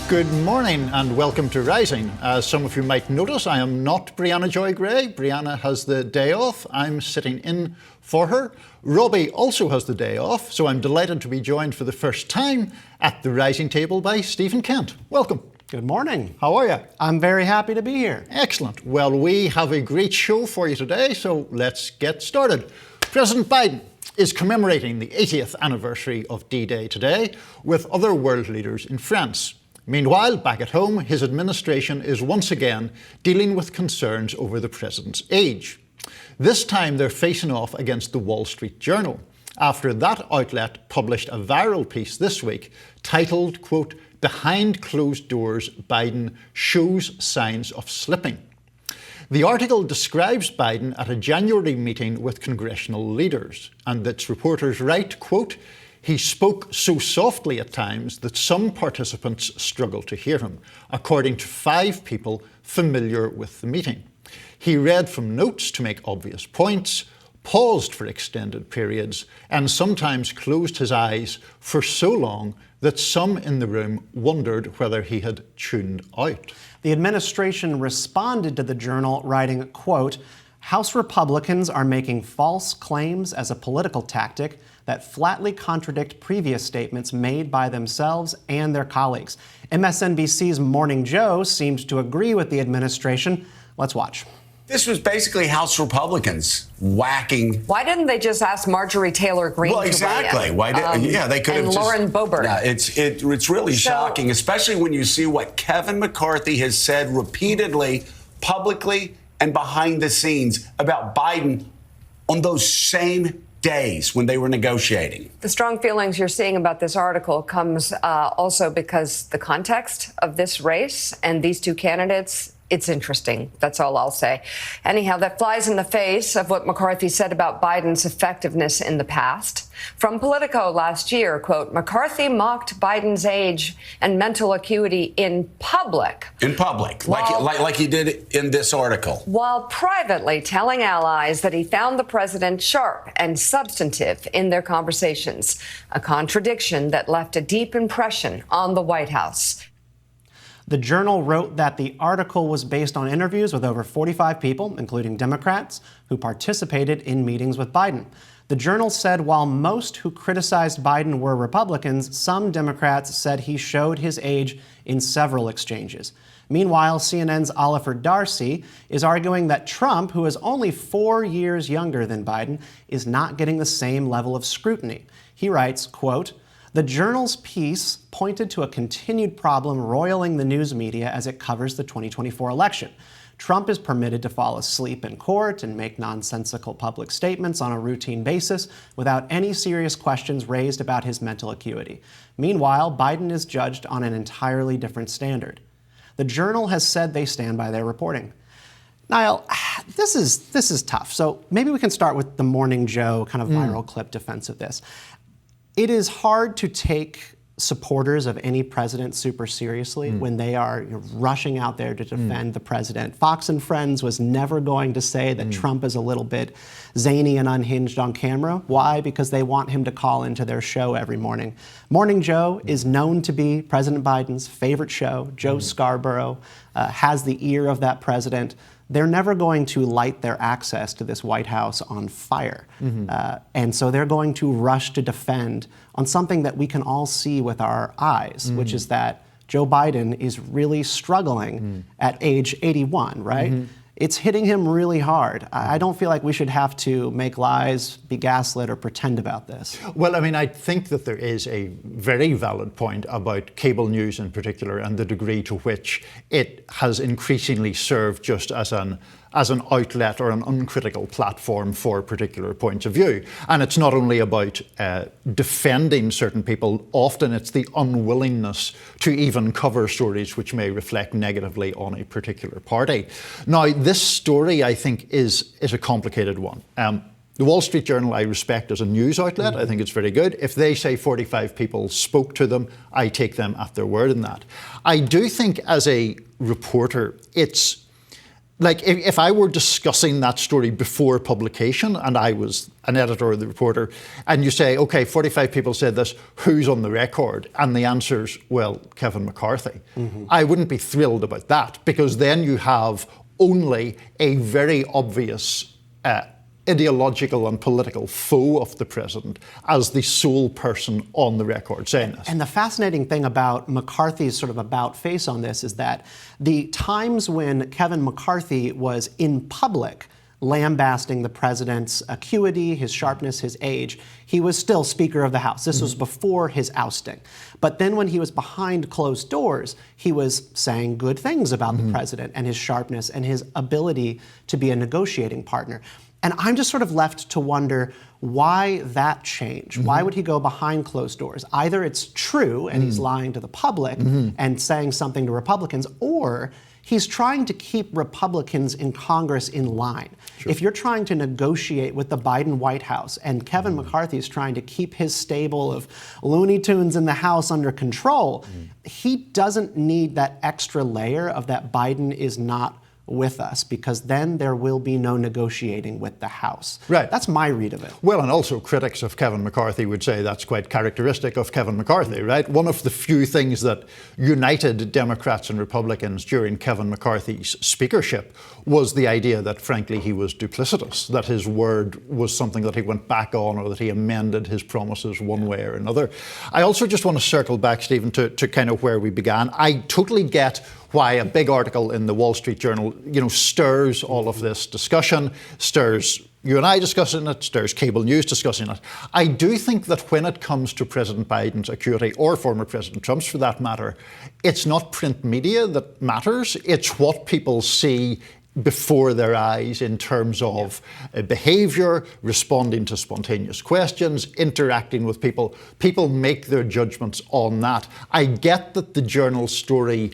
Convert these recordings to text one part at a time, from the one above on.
Good morning and welcome to Rising. As some of you might notice, I am not Brianna Joy Gray. Brianna has the day off. I'm sitting in for her. Robbie also has the day off, so I'm delighted to be joined for the first time at the Rising table by Stephen Kent. Welcome. Good morning. How are you? I'm very happy to be here. Excellent. Well, we have a great show for you today, so let's get started. President Biden is commemorating the 80th anniversary of D-Day today with other world leaders in France. Meanwhile, back at home, his administration is once again dealing with concerns over the president's age. This time they're facing off against the Wall Street Journal, after that outlet published a viral piece this week titled, quote, "Behind Closed Doors, Biden Shows Signs of Slipping." The article describes Biden at a January meeting with congressional leaders, and its reporters write, quote, "He spoke so softly at times that some participants struggled to hear him, according to 5 people familiar with the meeting. He read from notes to make obvious points, paused for extended periods, and sometimes closed his eyes for so long that some in the room wondered whether he had tuned out." The administration responded to the Journal writing, quote, "House Republicans are making false claims as a political tactic that flatly contradict previous statements made by themselves and their colleagues." MSNBC's Morning Joe seemed to agree with the administration. Let's watch. This was basically House Republicans whacking. Why didn't they just ask Marjorie Taylor Greene? Well, exactly. Why did? They could have. And just, Lauren Boebert. Yeah, it's really shocking, especially when you see what Kevin McCarthy has said repeatedly, publicly, and behind the scenes about Biden on those same days when they were negotiating. The strong feelings you're seeing about this article comes also because the context of this race and these two candidates, it's interesting. That's all I'll say. Anyhow, that flies in the face of what McCarthy said about Biden's effectiveness in the past. From Politico last year, quote, "McCarthy mocked Biden's age and mental acuity in public." In public, like he did in this article. While privately telling allies that he found the president sharp and substantive in their conversations. A contradiction that left a deep impression on the White House. The Journal wrote that the article was based on interviews with over 45 people, including Democrats, who participated in meetings with Biden. The Journal said while most who criticized Biden were Republicans, some Democrats said he showed his age in several exchanges. Meanwhile, CNN's Oliver Darcy is arguing that Trump, who is only 4 years younger than Biden, is not getting the same level of scrutiny. He writes, quote, "The Journal's piece pointed to a continued problem roiling the news media as it covers the 2024 election. Trump is permitted to fall asleep in court and make nonsensical public statements on a routine basis without any serious questions raised about his mental acuity. Meanwhile, Biden is judged on an entirely different standard." The Journal has said they stand by their reporting. Niall, this is tough. So maybe we can start with the Morning Joe kind of viral clip defense of this. It is hard to take supporters of any president super seriously when they are rushing out there to defend the president. Fox and Friends was never going to say that Trump is a little bit zany and unhinged on camera. Why? Because they want him to call into their show every morning. Morning Joe is known to be President Biden's favorite show. Joe Scarborough has the ear of that president. They're never going to light their access to this White House on fire. And so they're going to rush to defend on something that we can all see with our eyes, which is that Joe Biden is really struggling at age 81, right? It's hitting him really hard. I don't feel like we should have to make lies, be gaslit, or pretend about this. Well, I mean, I think that there is a very valid point about cable news in particular and the degree to which it has increasingly served just as an outlet or an uncritical platform for particular points of view. And it's not only about defending certain people, often it's the unwillingness to even cover stories which may reflect negatively on a particular party. Now, this story, I think, is a complicated one. The Wall Street Journal I respect as a news outlet. I think it's very good. If they say 45 people spoke to them, I take them at their word in that. I do think as a reporter, it's like if I were discussing that story before publication and I was an editor or the reporter, and you say, okay, 45 people said this, who's on the record? And the answer's, well, Kevin McCarthy. I wouldn't be thrilled about that, because then you have only a very obvious ideological and political foe of the president as the sole person on the record saying this. And the fascinating thing about McCarthy's sort of about face on this is that the times when Kevin McCarthy was in public lambasting the president's acuity, his sharpness, his age, he was still Speaker of the House. This was before his ousting. But then when he was behind closed doors, he was saying good things about the president and his sharpness and his ability to be a negotiating partner. And I'm just sort of left to wonder why that change. Why would he go behind closed doors? Either it's true and he's lying to the public and saying something to Republicans, or he's trying to keep Republicans in Congress in line. Sure. If you're trying to negotiate with the Biden White House and Kevin McCarthy is trying to keep his stable of Looney Tunes in the House under control, he doesn't need that extra layer of that Biden is not with us, because then there will be no negotiating with the House. Right. That's my read of it. Well, and also critics of Kevin McCarthy would say that's quite characteristic of Kevin McCarthy, right? One of the few things that united Democrats and Republicans during Kevin McCarthy's speakership was the idea that, frankly, he was duplicitous, that his word was something that he went back on, or that he amended his promises one way or another. I also just want to circle back, Stephen, to kind of where we began. I totally get why a big article in the Wall Street Journal, stirs all of this discussion, stirs you and I discussing it, stirs cable news discussing it. I do think that when it comes to President Biden's acuity, or former President Trump's for that matter, it's not print media that matters, it's what people see before their eyes in terms of behaviour, responding to spontaneous questions, interacting with people. People make their judgments on that. I get that the Journal story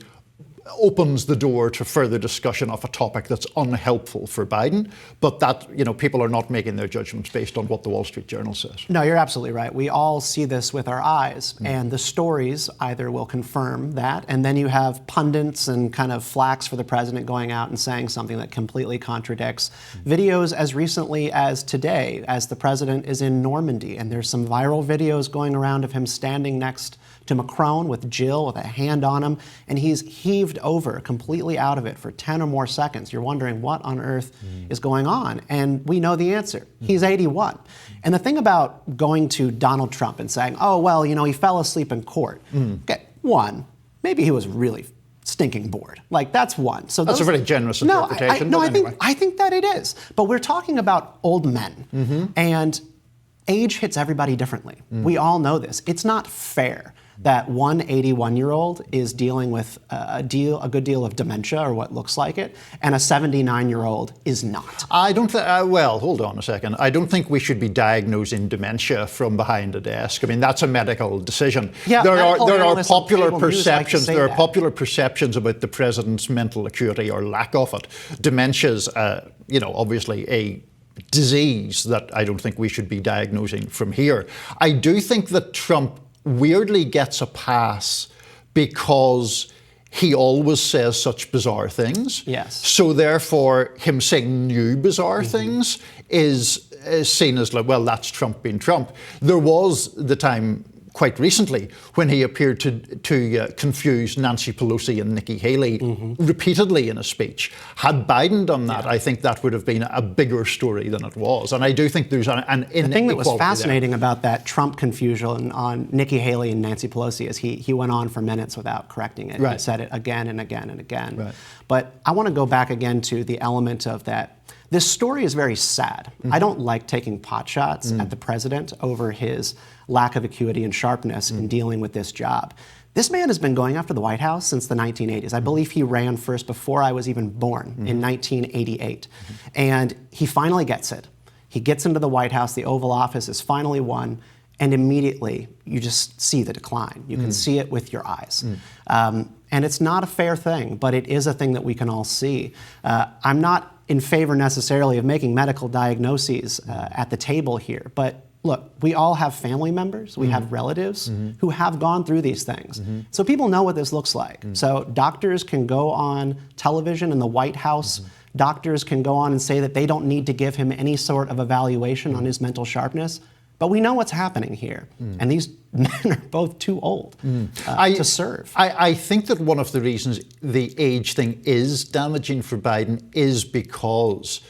opens the door to further discussion of a topic that's unhelpful for Biden, but that, people are not making their judgments based on what the Wall Street Journal says. No, you're absolutely right. We all see this with our eyes, and the stories either will confirm that, and then you have pundits and kind of flacks for the president going out and saying something that completely contradicts. Videos as recently as today, as the president is in Normandy, and there's some viral videos going around of him standing next to Macron with Jill with a hand on him, and he's heaved over completely out of it for 10 or more seconds. You're wondering what on earth is going on, and we know the answer. He's 81. And the thing about going to Donald Trump and saying, oh, well, he fell asleep in court. Okay, one, maybe he was really stinking bored. That's one. So that's a very generous interpretation. I think that it is. But we're talking about old men, and age hits everybody differently. We all know this. It's not fair that one 81-year-old is dealing with a good deal of dementia, or what looks like it, and a 79-year-old is not. I don't well, hold on a second. I don't think we should be diagnosing dementia from behind a desk. I mean, that's a medical decision. Yeah, there are popular perceptions. There are popular perceptions about the president's mental acuity or lack of it. Dementia's, obviously a disease that I don't think we should be diagnosing from here. I do think that Trump weirdly gets a pass because he always says such bizarre things. Yes. So therefore, him saying new bizarre things is seen as well, that's Trump being Trump. There was the time quite recently when he appeared to confuse Nancy Pelosi and Nikki Haley repeatedly in a speech. Had Biden done that, I think that would have been a bigger story than it was. And I do think there's an inequality there. The thing that was fascinating about that Trump confusion on Nikki Haley and Nancy Pelosi is he went on for minutes without correcting it. Right. He said it again and again and again. Right. But I want to go back again to the element of that. This story is very sad. I don't like taking pot shots at the president over his lack of acuity and sharpness in dealing with this job. This man has been going after the White House since the 1980s. I believe he ran first before I was even born in 1988. And he finally gets it. He gets into the White House, the Oval Office is finally won, and immediately you just see the decline. You can see it with your eyes. And it's not a fair thing, but it is a thing that we can all see. I'm not in favor necessarily of making medical diagnoses at the table here, but look, we all have family members, we have relatives who have gone through these things. So people know what this looks like. So doctors can go on television in the White House Doctors can go on and say that they don't need to give him any sort of evaluation on his mental sharpness. But we know what's happening here. And these men are both too old to serve. I think that one of the reasons the age thing is damaging for Biden is because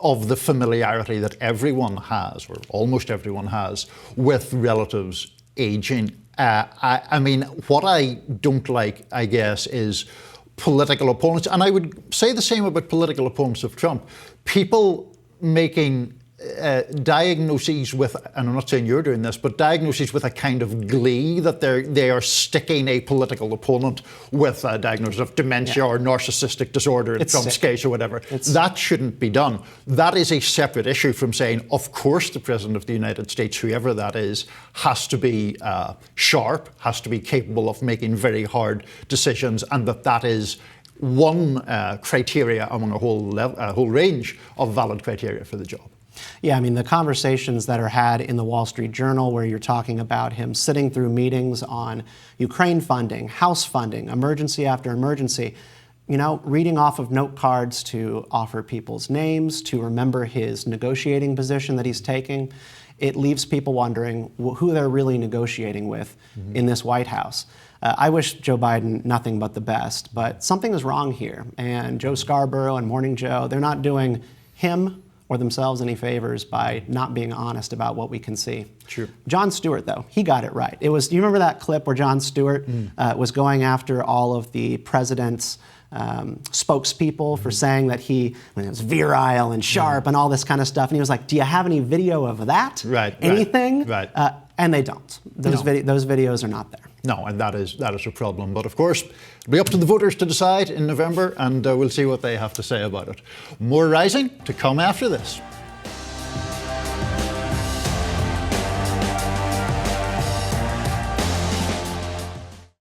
of the familiarity that everyone has, or almost everyone has, with relatives aging. I mean, what I don't like, I guess, is political opponents, and I would say the same about political opponents of Trump, people making diagnoses with, and I'm not saying you're doing this, but diagnoses with a kind of glee that they are sticking a political opponent with a diagnosis of dementia or narcissistic disorder in Trump's case or whatever. That shouldn't be done. That is a separate issue from saying, of course, the President of the United States, whoever that is, has to be sharp, has to be capable of making very hard decisions, and that is one criteria among a whole range of valid criteria for the job. Yeah, I mean, the conversations that are had in the Wall Street Journal where you're talking about him sitting through meetings on Ukraine funding, House funding, emergency after emergency, you know, reading off of note cards to offer people's names, to remember his negotiating position that he's taking, it leaves people wondering who they're really negotiating with in this White House. I wish Joe Biden nothing but the best, but something is wrong here. And Joe Scarborough and Morning Joe, they're not doing him or themselves any favors by not being honest about what we can see. Sure. Jon Stewart, though, he got it right. Do you remember that clip where Jon Stewart was going after all of the president's spokespeople for saying that he was virile and sharp and all this kind of stuff? And he was like, do you have any video of that? Right. Anything? Right. And they don't. Those videos are not there. No, and that is a problem. But of course, it'll be up to the voters to decide in November, and we'll see what they have to say about it. More Rising to come after this.